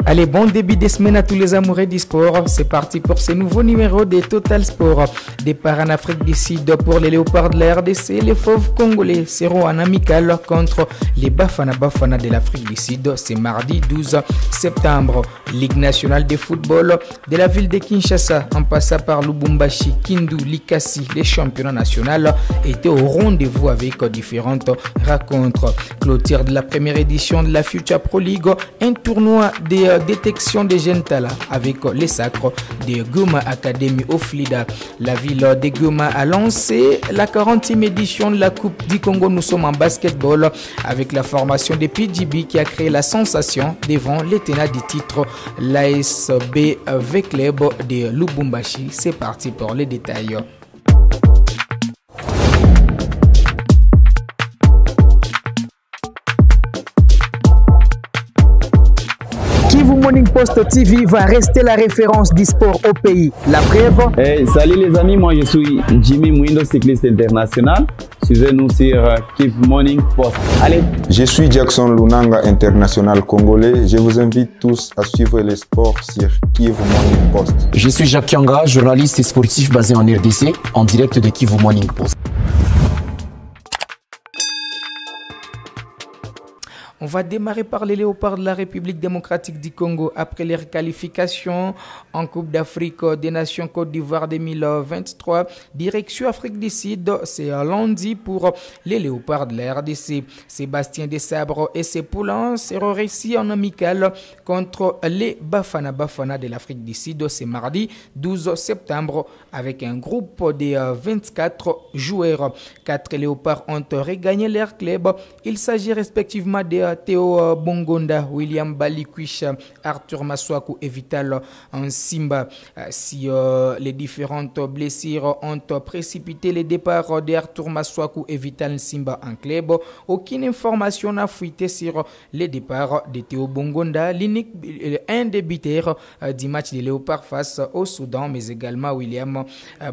Allez, bon début de semaine à tous les amoureux du sport. C'est parti pour ce nouveau numéro de Total Sport. Départ en Afrique du Sud pour les Léopards de la RDC. Les Fauves congolais seront en amical contre les Bafana Bafana de l'Afrique du Sud. C'est mardi 12 septembre. Ligue nationale de football de la ville de Kinshasa, en passant par Lubumbashi, Kindu, Likasi, les championnats nationaux étaient au rendez-vous avec différentes rencontres. Clôture de la première édition de la Future Pro League, un tournoi de détection des jeunes talents avec les sacres de Goma Academy of Leader. La ville de Goma a lancé la 40e édition de la Coupe du Congo. Nous sommes en basketball avec la formation de PGB qui a créé la sensation devant les tenants du titre, l'ASB Club de Lubumbashi. C'est parti pour les détails. Kivu Morning Post TV va rester la référence du sport au pays. La preuve. Hey, salut les amis, moi je suis Jimmy Mwindo, cycliste international. Suivez-nous sur Kivu Morning Post. Allez. Je suis Jackson Lunanga, international congolais. Je vous invite tous à suivre les sports sur Kivu Morning Post. Je suis Jacques Kianga, journaliste et sportif basé en RDC, en direct de Kivu Morning Post. On va démarrer par les Léopards de la République démocratique du Congo après les qualifications en Coupe d'Afrique des Nations Côte d'Ivoire 2023. Direction Afrique du Sud, c'est lundi pour les Léopards de la RDC. Sébastien Desabre et ses poulains seront réussis en amical contre les Bafana Bafana de l'Afrique du Sud. C'est mardi 12 septembre avec un groupe de 24 joueurs. 4 Léopards ont regagné leur club. Il s'agit respectivement de Théo Bongonda, William Balikwisha, Arthur Maswaku et Vital Nsimba. Si les différentes blessures ont précipité le départ d'Arthur Maswaku et Vital Nsimba en club, aucune information n'a fuité sur le départ de Théo Bongonda, un des buteurs du match des Léopards face au Soudan, mais également William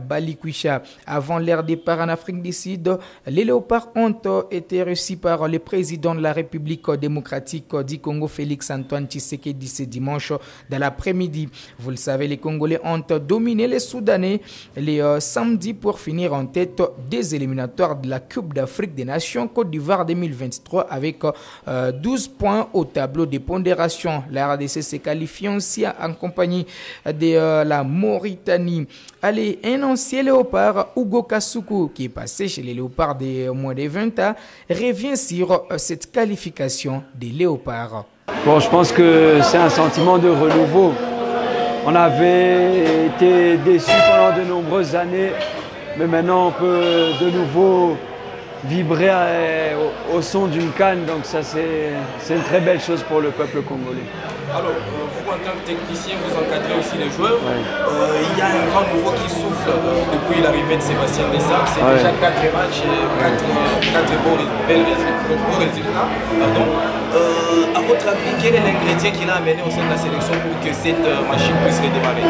Balikwisha. Avant leur départ en Afrique du Sud, les Léopards ont été reçus par le président de la République démocratique du Congo, Félix Antoine Tshisekedi, ce dimanche dans l'après-midi. Vous le savez, les Congolais ont dominé les Soudanais les samedis pour finir en tête des éliminatoires de la Coupe d'Afrique des Nations Côte d'Ivoire 2023 avec 12 points au tableau de pondération. La RDC s'est qualifiée aussi en compagnie de la Mauritanie. Allez, un ancien léopard, Hugo Kasuku, qui est passé chez les Léopards de moins de 20 ans, revient sur cette qualification des Léopards. Bon, je pense que c'est un sentiment de renouveau. On avait été déçus pendant de nombreuses années, mais maintenant on peut de nouveau vibrer au son d'une canne, donc ça c'est une très belle chose pour le peuple congolais. Alors, vous en tant que technicien, vous encadrez aussi les joueurs. Il y a un vent nouveau qui souffle depuis l'arrivée de Sébastien Desabre. C'est déjà 4 matchs et 4 beaux résultats. À votre avis, quel est l'ingrédient qu'il a amené au sein de la sélection pour que cette machine puisse redémarrer?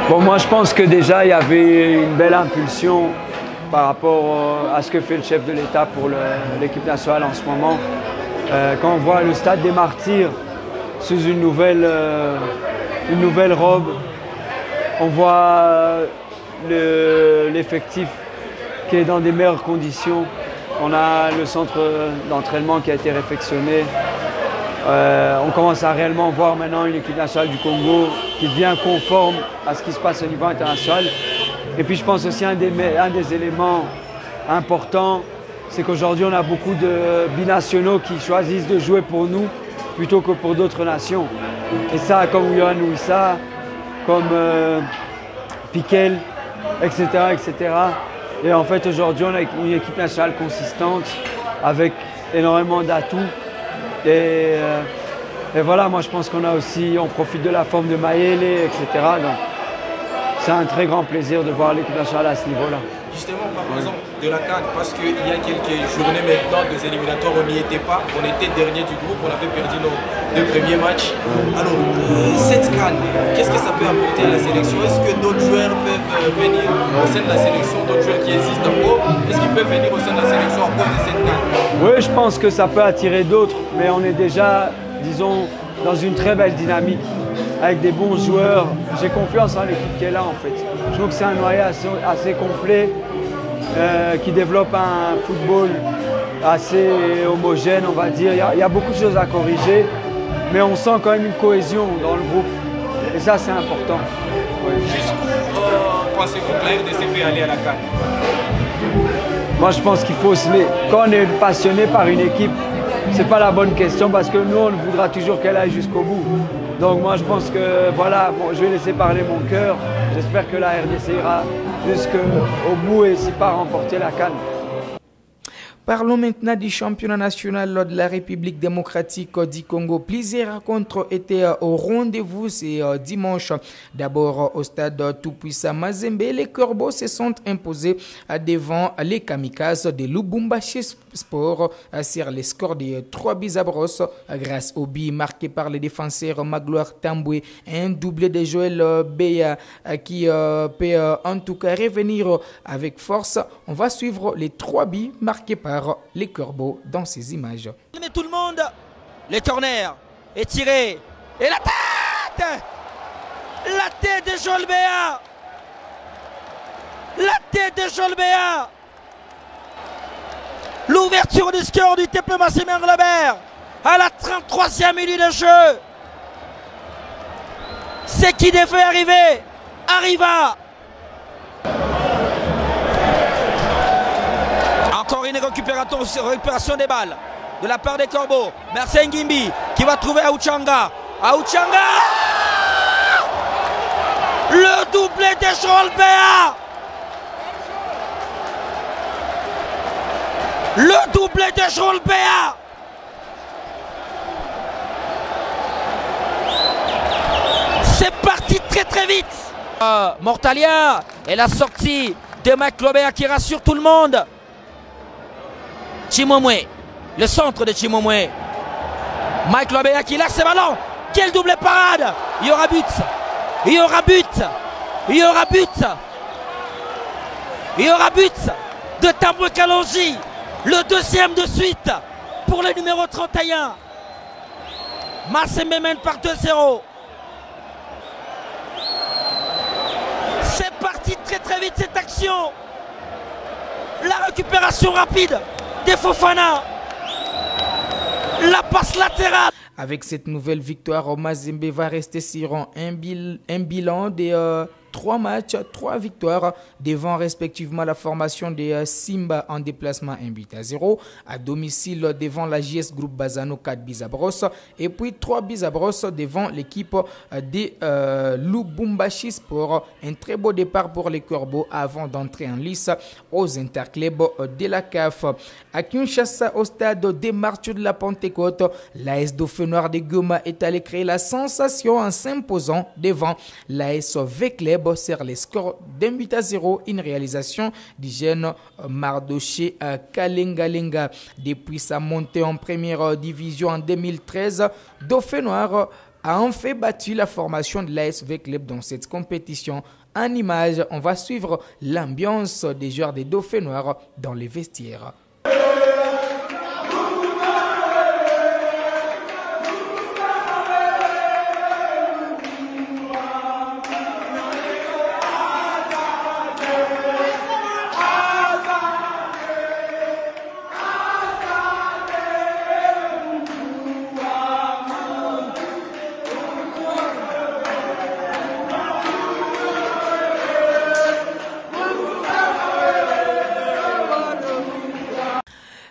Bon, moi je pense que déjà il y avait une belle impulsion par rapport à ce que fait le chef de l'État pour l'équipe nationale en ce moment. Quand on voit le stade des Martyrs sous une nouvelle robe, on voit l'effectif qui est dans des meilleures conditions. On a le centre d'entraînement qui a été réfectionné. On commence à réellement voir maintenant une équipe nationale du Congo qui devient conforme à ce qui se passe au niveau international. Et puis je pense aussi un des éléments importants, c'est qu'aujourd'hui on a beaucoup de binationaux qui choisissent de jouer pour nous plutôt que pour d'autres nations. Et ça, comme Yohan Wissa, comme Piquel, etc., etc. Et en fait aujourd'hui on a une équipe nationale consistante avec énormément d'atouts. Et voilà, moi je pense on profite de la forme de Mayele, etc. Donc c'est un très grand plaisir de voir l'équipe nationale à ce niveau-là. Justement, parlons de la CAN, parce qu'il y a quelques journées maintenant des éliminatoires, on n'y était pas. On était dernier du groupe, on avait perdu nos 2 premiers matchs. Alors, cette CAN, qu'est-ce que ça peut apporter à la sélection? Est-ce que d'autres joueurs peuvent venir au sein de la sélection, d'autres joueurs qui existent encore? Est-ce qu'ils peuvent venir au sein de la sélection à cause de cette CAN? Oui, je pense que ça peut attirer d'autres, mais on est déjà, disons, dans une très belle dynamique, avec des bons joueurs. J'ai confiance en l'équipe qui est là en fait. Je trouve que c'est un noyau assez complet, qui développe un football assez homogène, on va dire. Il y a beaucoup de choses à corriger, mais on sent quand même une cohésion dans le groupe. Et ça, c'est important. Ouais. Jusqu'où pensez-vous que la RDC peut aller à la CAN? Moi, je pense qu'il faut quand on est passionné par une équipe, c'est pas la bonne question parce que nous, on voudra toujours qu'elle aille jusqu'au bout. Donc moi, je pense que voilà, bon, je vais laisser parler mon cœur. J'espère que la RDC ira jusqu'au bout et si pas remporter la CAN. Parlons maintenant du championnat national de la République démocratique du Congo. Plusieurs rencontres étaient au rendez-vous ce dimanche. D'abord au stade tout-puissant Mazembe, les Corbeaux se sont imposés devant les Kamikazes de Lubumbashi Sport sur les scores de 3-0 grâce au but marqué par le défenseur Magloire Tamboué, un doublé de Joël Beya qui peut en tout cas revenir avec force. On va suivre les 3 buts marqués par les Corbeaux dans ces images. Mais tout le monde, les corners est tiré et la tête de Joël Beya, la tête de Joël Beya, l'ouverture du score du Temple Massimo Nglabert à la 33e minute de jeu. Ce qui devait arriver arriva. Encore une récupération des balles de la part des Corbeaux. Merci Ngimbi qui va trouver Aouchanga. Aouchanga, le doublé de Joël Beya. Le doublé de Joël Beya. C'est parti très vite. Mortalia et la sortie de Mike Lobéa qui rassure tout le monde. Chimomwe, le centre de Chimomwe. Mike Lobéa qui lâche ses ballons. Quel double parade. Il y aura but. Il y aura but. Il y aura but. Il y aura but de Tamboué Kalonji. Le 2e de suite pour le numéro 31. Mazembe mène par 2-0. C'est parti très vite cette action. La récupération rapide des Fofana. La passe latérale. Avec cette nouvelle victoire, Mazembe va rester sur un bilan de 3 matchs, 3 victoires devant respectivement la formation de Simba en déplacement 1-0, à domicile devant la JS Groupe Bazano 4-0 et puis 3-0 devant l'équipe de Lubumbashi Sport. Un très beau départ pour les Corbeaux avant d'entrer en lice aux interclubs de la CAF. À Kinshasa, au stade des Martyrs de la Pentecôte, l'AS Dauphin Noir de Goma est allé créer la sensation en s'imposant devant l'AS V-Club sur les scores d'1-0, une réalisation du jeune Mardoché Kalengalenga. Depuis sa montée en première division en 2013, Dauphin Noir a en fait battu la formation de l'AS V-Club dans cette compétition. En image, on va suivre l'ambiance des joueurs des Dauphins Noirs dans les vestiaires.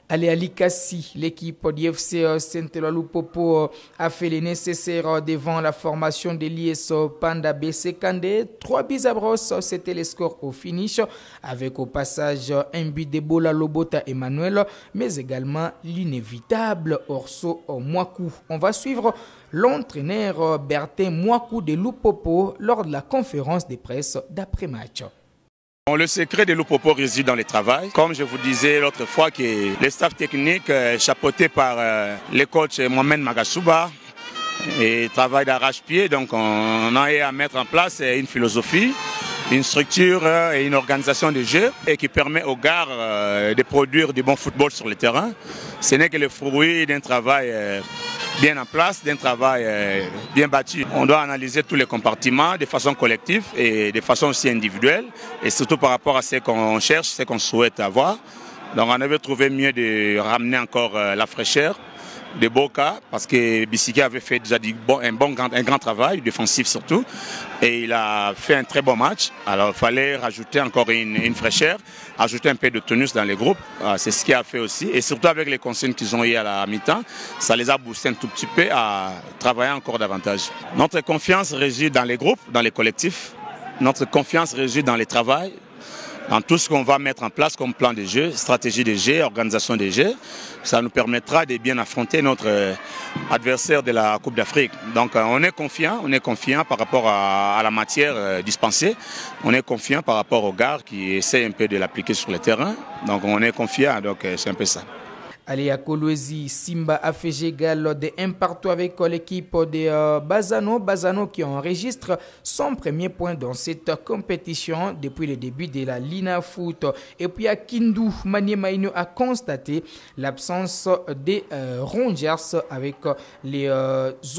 Allez, à Likassi, l'équipe du FC Saint-Eloi-Lupopo a fait les nécessaires devant la formation de l'IS Panda BC Kandé. 3-0, c'était les scores au finish, avec au passage un but de Bola Lobota Emmanuel, mais également l'inévitable Orso Mwaku. On va suivre l'entraîneur Bertin Mwaku de Lupopo lors de la conférence de presse d'après-match. Le secret de Lupopo réside dans le travail. Comme je vous disais l'autre fois, que le staff technique chapeauté par le coach Mohamed Magasuba et travail d'arrache-pied. Donc on a eu à mettre en place une philosophie, une structure et une organisation de jeu et qui permet aux gars de produire du bon football sur le terrain. Ce n'est que le fruit d'un travail bien en place, d'un travail bien battu. On doit analyser tous les compartiments de façon collective et de façon aussi individuelle, et surtout par rapport à ce qu'on cherche, ce qu'on souhaite avoir. Donc on avait trouvé mieux de ramener encore la fraîcheur de Boca, parce que Bissiki avait fait déjà un grand travail, défensif surtout, et il a fait un très bon match. Alors il fallait rajouter encore une fraîcheur, ajouter un peu de tonus dans les groupes, c'est ce qu'il a fait aussi, et surtout avec les consignes qu'ils ont eu à la mi-temps, ça les a boostés un tout petit peu à travailler encore davantage. Notre confiance réside dans les groupes, dans les collectifs, notre confiance réside dans le travail, dans tout ce qu'on va mettre en place comme plan de jeu, stratégie de jeu, organisation de jeu. Ça nous permettra de bien affronter notre adversaire de la Coupe d'Afrique. Donc on est confiant par rapport à la matière dispensée, on est confiant par rapport aux gars qui essaient un peu de l'appliquer sur le terrain. Donc on est confiant, donc c'est un peu ça. Allez, à Kolwezi, Simba a fait égal de 1 partout avec l'équipe de Bazano. Bazano qui enregistre son premier point dans cette compétition depuis le début de la Lina Foot. Et puis à Kindu, Maniemaino a constaté l'absence des Rangers avec les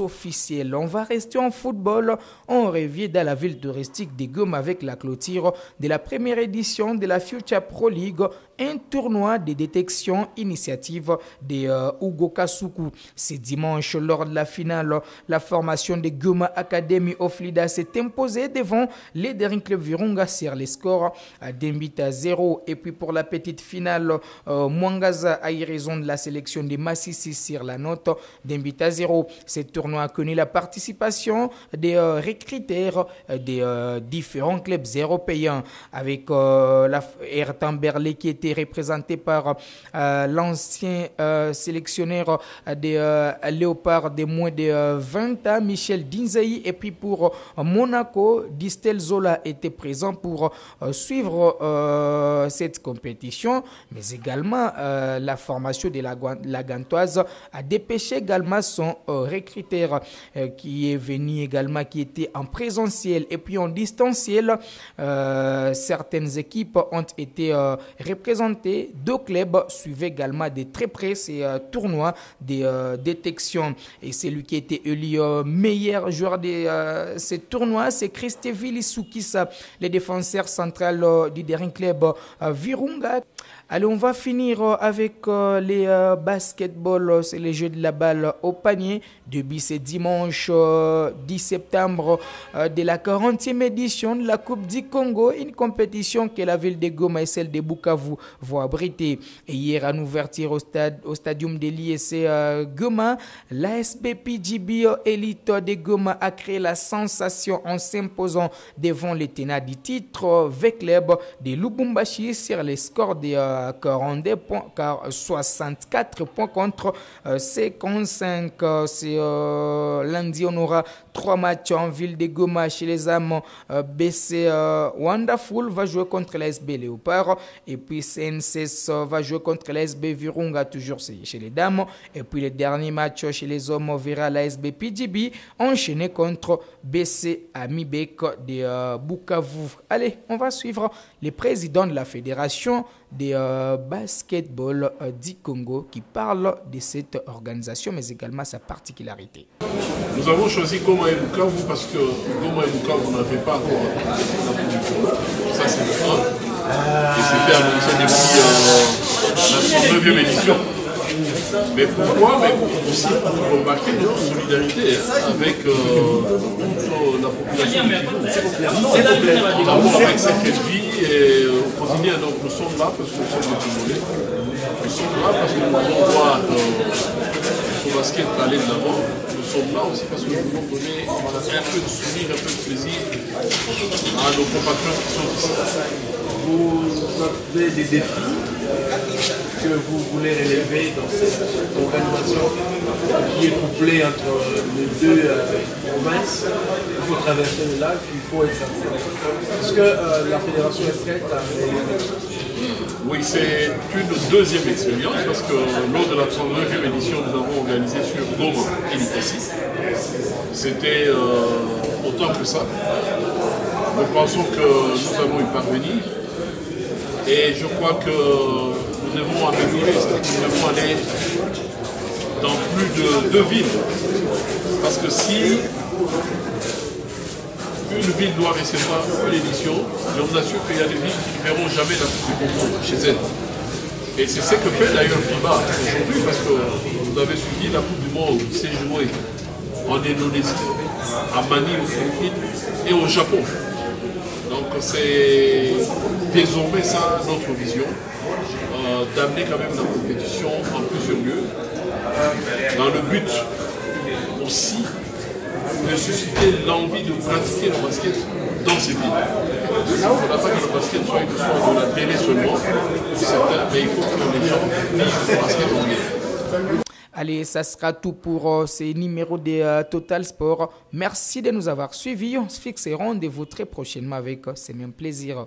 officiels. On va rester en football. On revient dans la ville touristique de Goma avec la clôture de la première édition de la Future Pro League, un tournoi de détection initiative de Hugo Kasuku. Ce dimanche, lors de la finale, la formation de Goma Academy of Lida s'est imposée devant les derniers clubs Virunga sur les scores d'1-0. Et puis pour la petite finale, Mwangaza a eu raison de la sélection de Massissi sur la note d'1-0. Ce tournoi a connu la participation des recruteurs des différents clubs européens, avec la Ertan Berlé qui était représenté par l'ancien sélectionneur des Léopards de moins de 20 ans, Michel Dinzaï. Et puis pour Monaco, Distel Zola était présent pour suivre cette compétition, mais également la formation de la Gantoise a dépêché également son recruteur qui est venu également, qui était en présentiel et puis en distanciel. Certaines équipes ont été représentées, 2 clubs suivaient également de très près ces tournois de détection, et celui qui était élu meilleur joueur de ces tournois, c'est Christevili Soukissa, le défenseur central du dernier club Virunga. Allez, on va finir avec les basketball, c'est les jeux de la balle au panier. Depuis ce dimanche 10 septembre de la 40e édition de la Coupe du Congo, une compétition que la ville de Goma et celle de Bukavu vont abriter. Et hier, en ouverture au stadium de l'ISC Goma, l'ASB PGB Elite de Goma a créé la sensation en s'imposant devant les tenants du titre V-Club de Lubumbashi sur les scores de 42 points, 64 points contre 55. C'est lundi, on aura 3 matchs en ville de Goma chez les Amants. BC Wonderful va jouer contre l'ASB Léopard, et puis CNCS va jouer contre l'ASB Virunga, toujours chez les dames. Et puis le dernier match chez les hommes verra l'ASB PGB enchaîné contre BC Amibek de Bukavu. Allez, on va suivre les présidents de la fédération de basketball du Congo qui parle de cette organisation, mais également sa particularité. Nous avons choisi Goma et Bukavu parce que Goma et Bukavu n'avaient pas encore la production. Ça, c'est le 1. Et c'était annoncé depuis la 39e édition. Mais pourquoi? Mais aussi pour marquer notre solidarité avec la population du Kivu. D'abord avec cette vie et au quotidien. Donc nous sommes là parce que nous sommes des Congolais. Nous sommes là parce que nous voulons voir notre basket aller de l'avant. Nous sommes là aussi parce que nous voulons donner un peu de sourire, un peu de plaisir à nos compatriotes qui sont ici. Vous avez des défis que vous voulez relever dans cette organisation qui est couplée entre les deux provinces. Il faut traverser le lac, il faut être ensemble. Est-ce que la fédération est prête à Oui, c'est une deuxième expérience parce que lors de la 39e édition, nous avons organisé sur Goma et Likasi. C'était autant que ça. Nous pensons que nous allons y parvenir. Et je crois que nous devons améliorer, nous devons aller dans plus de 2 villes. Parce que si une ville doit recevoir une édition, je vous assure qu'il y a des villes qui ne verront jamais la Coupe du Congo chez elles. Et c'est ce que fait d'ailleurs FIBA aujourd'hui, parce que vous avez suivi la Coupe du Monde qui s'est jouée en Indonésie, à Manille aux Philippines et au Japon. Donc c'est désormais ça notre vision, d'amener quand même la compétition en plusieurs lieux, dans le but aussi de susciter l'envie de pratiquer le basket dans ces villes. Il ne faudra pas que le basket soit une histoire de la télé seulement, mais il faut que les gens vivent le basket en ville. Allez, ça sera tout pour ces numéros de Total Sport. Merci de nous avoir suivis. On se fixe rendez-vous très prochainement avec ce même plaisir.